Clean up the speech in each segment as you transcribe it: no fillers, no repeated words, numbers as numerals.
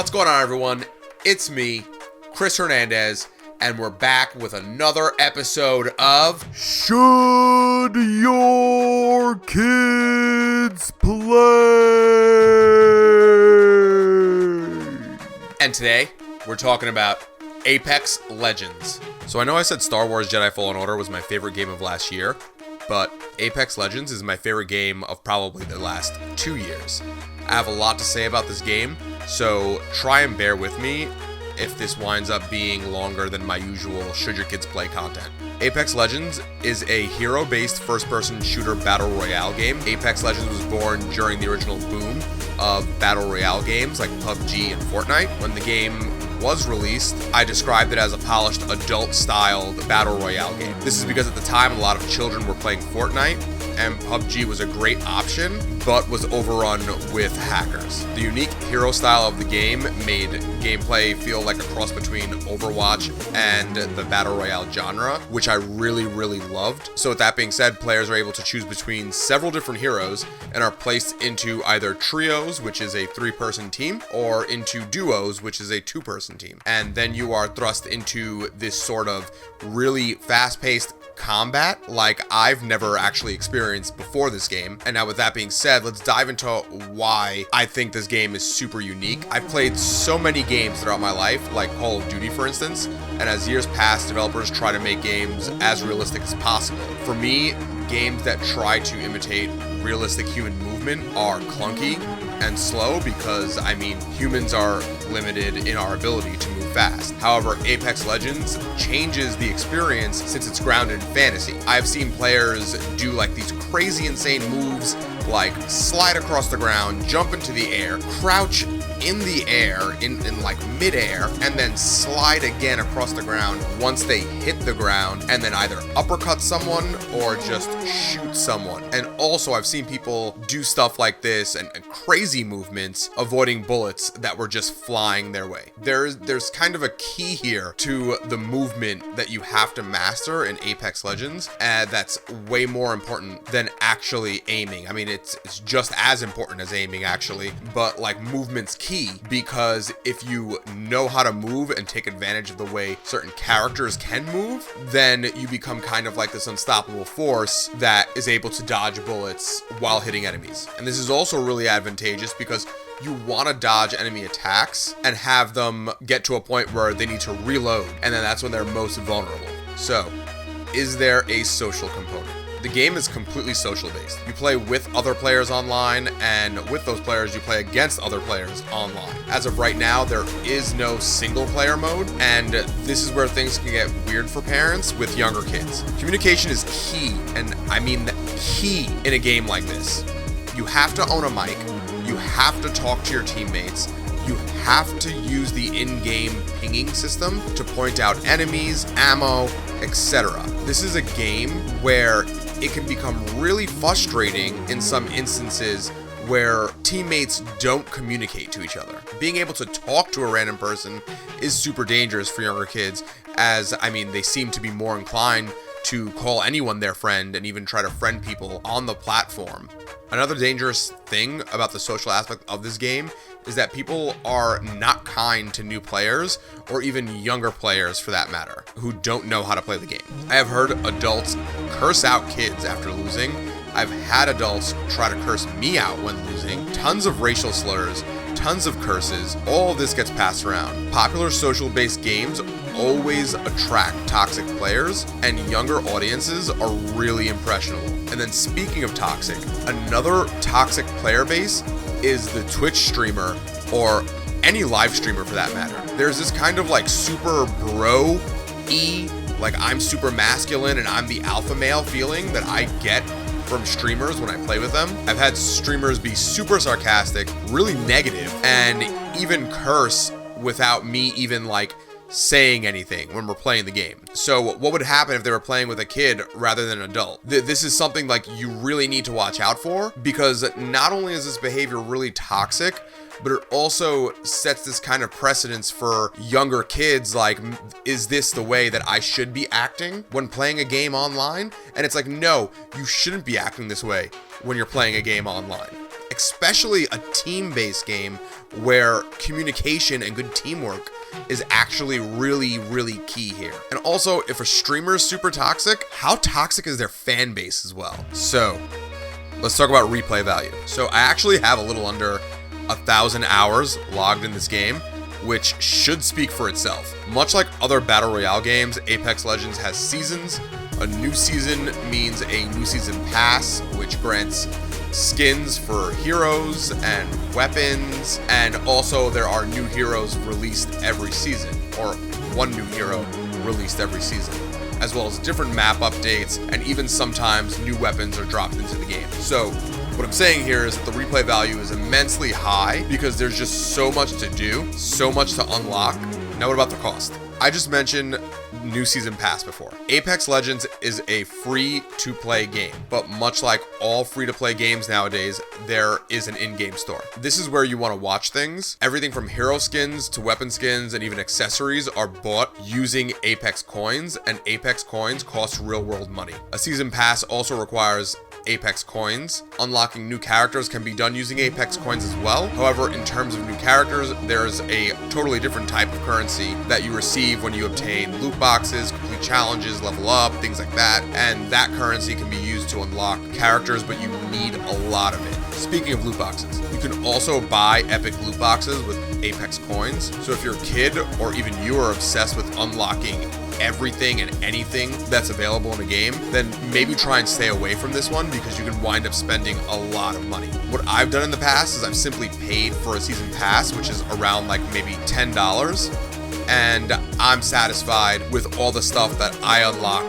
What's going on, everyone? It's me, Chris Hernandez, and we're back with another episode of Should Your Kids Play? And today, we're talking about Apex Legends. So I know I said Star Wars Jedi Fallen Order was my favorite game of last year, but Apex Legends is my favorite game of probably the last 2 years. I have a lot to say about this game, so try and bear with me if this winds up being longer than my usual Should Your Kids Play content. Apex Legends is a hero-based first-person shooter battle royale game. Apex Legends was born during the original boom of battle royale games like PUBG and Fortnite. When the game was released, I described it as a polished adult-styled battle royale game. This is because at the time a lot of children were playing Fortnite, and PUBG was a great option, but was overrun with hackers. The unique hero style of the game made gameplay feel like a cross between Overwatch and the battle royale genre, which I really loved. So with that being said, players are able to choose between several different heroes and are placed into either trios, which is a 3-person team, or into duos, which is a 2-person team. And then you are thrust into this sort of really fast-paced combat like I've never actually experienced before this game. And now with that being said, let's dive into why I think this game is super unique. I've played so many games throughout my life, like Call of Duty for instance, and as years pass, developers try to make games as realistic as possible. For me, games that try to imitate realistic human movement are clunky and slow because, humans are limited in our ability to move fast. However, Apex Legends changes the experience since it's grounded in fantasy. I've seen players do like these crazy insane moves like slide across the ground, jump into the air, crouch in the air, in like midair, and then slide again across the ground once they hit the ground, and then either uppercut someone or just shoot someone. And also I've seen people do stuff like this and crazy movements avoiding bullets that were just flying their way. There's kind of a key here to the movement that you have to master in Apex Legends, and that's way more important than actually aiming. It's just as important as aiming actually, but like movement's key, because if you know how to move and take advantage of the way certain characters can move, then you become kind of like this unstoppable force that is able to dodge bullets while hitting enemies. And this is also really advantageous because you want to dodge enemy attacks and have them get to a point where they need to reload, and then that's when they're most vulnerable. So, is there a social component? The game is completely social based. You play with other players online, and with those players you play against other players online. As of right now, there is no single player mode, and this is where things can get weird for parents with younger kids. Communication is key, and I mean key in a game like this. You have to own a mic, you have to talk to your teammates, you have to use the in-game pinging system to point out enemies, ammo, etc. This is a game where it can become really frustrating in some instances where teammates don't communicate to each other. Being able to talk to a random person is super dangerous for younger kids, as they seem to be more inclined to call anyone their friend and even try to friend people on the platform. Another dangerous thing about the social aspect of this game is that people are not kind to new players, or even younger players for that matter, who don't know how to play the game. I have heard adults curse out kids after losing. I've had adults try to curse me out when losing. Tons of racial slurs, tons of curses, all of this gets passed around. Popular social-based games always attract toxic players, and younger audiences are really impressionable. And then speaking of toxic, another toxic player base is the Twitch streamer, or any live streamer for that matter. There's this kind of like super bro-y, like I'm super masculine and I'm the alpha male feeling that I get from streamers when I play with them. I've had streamers be super sarcastic, really negative, and even curse without me even like saying anything when we're playing the game. So what would happen if they were playing with a kid rather than an adult? This is something like you really need to watch out for, because not only is this behavior really toxic, but it also sets this kind of precedence for younger kids, like, is this the way that I should be acting when playing a game online? And it's like, no, you shouldn't be acting this way when you're playing a game online. especially a team-based game where communication and good teamwork is actually really, really key here. And also, if a streamer is super toxic, how toxic is their fan base as well? So, let's talk about replay value. So I actually have a little under 1,000 hours logged in this game, which should speak for itself. Much like other Battle Royale games, Apex Legends has seasons. A new season means a new season pass, which grants skins for heroes and weapons, and also there are new heroes released every season, or one new hero released every season, as well as different map updates, and even sometimes new weapons are dropped into the game. So what I'm saying here is that the replay value is immensely high because there's just so much to do, so much to unlock. Now what about the cost? I just mentioned new season pass before. Apex Legends is a free-to-play game, but much like all free-to-play games nowadays, there is an in-game store. This is where you want to watch things. Everything from hero skins to weapon skins and even accessories are bought using Apex coins, and Apex coins cost real-world money. A season pass also requires Apex coins. Unlocking new characters can be done using Apex coins as well. However, in terms of new characters, there's a totally different type of currency that you receive when you obtain loot boxes, complete challenges, level up, things like that. And that currency can be used to unlock characters, but you need a lot of it. Speaking of loot boxes, you can also buy epic loot boxes with Apex coins. So if you're a kid or even you are obsessed with unlocking everything and anything that's available in a game, then maybe try and stay away from this one because you can wind up spending a lot of money. What I've done in the past is I've simply paid for a season pass, which is around like maybe $10, and I'm satisfied with all the stuff that I unlock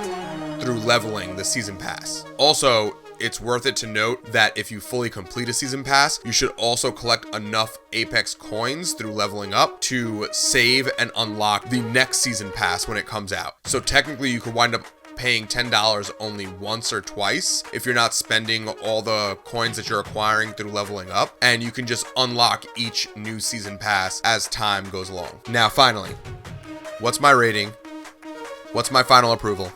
through leveling the season pass. Also, it's worth it to note that if you fully complete a season pass, you should also collect enough Apex coins through leveling up to save and unlock the next season pass when it comes out. So technically you could wind up paying $10 only once or twice if you're not spending all the coins that you're acquiring through leveling up, and you can just unlock each new season pass as time goes along. Now finally, what's my rating? What's my final approval?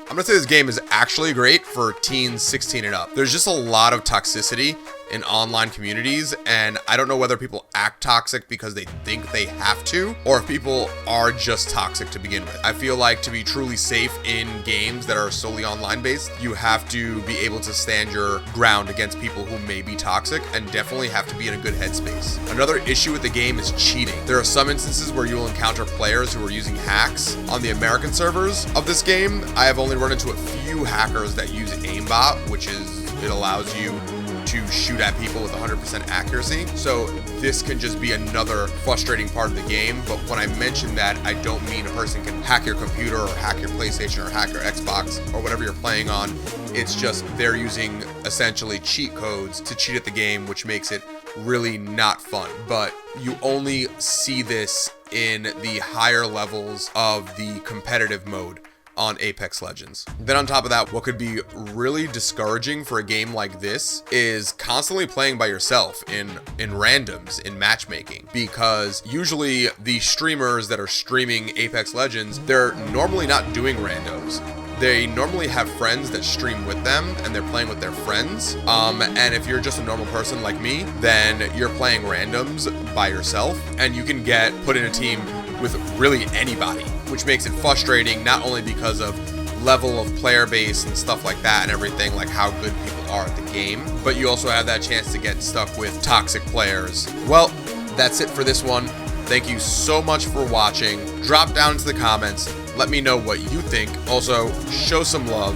I'm gonna say this game is actually great for teens 16 and up. There's just a lot of toxicity in online communities, and I don't know whether people act toxic because they think they have to, or if people are just toxic to begin with. I feel like to be truly safe in games that are solely online based, you have to be able to stand your ground against people who may be toxic, and definitely have to be in a good headspace. Another issue with the game is cheating. There are some instances where you will encounter players who are using hacks. On the American servers of this game, I have only run into a few hackers that use aimbot, which is, it allows you to shoot at people with 100% accuracy. So this can just be another frustrating part of the game. But when I mention that, I don't mean a person can hack your computer or hack your PlayStation or hack your Xbox or whatever you're playing on. It's just they're using essentially cheat codes to cheat at the game, which makes it really not fun. But you only see this in the higher levels of the competitive mode on Apex Legends. Then on top of that, what could be really discouraging for a game like this is constantly playing by yourself in randoms, in matchmaking, because usually the streamers that are streaming Apex Legends, they're normally not doing randos. They normally have friends that stream with them and they're playing with their friends. And if you're just a normal person like me, then you're playing randoms by yourself, and you can get put in a team with really anybody, which makes it frustrating, not only because of level of player base and stuff like that and everything, like how good people are at the game, but you also have that chance to get stuck with toxic players. Well, that's it for this one. Thank you so much for watching. Drop down into the comments, let me know what you think. Also, show some love,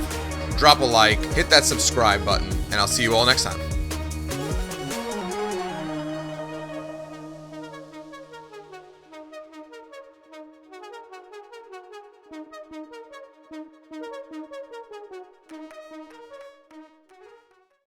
drop a like, hit that subscribe button, and I'll see you all next time.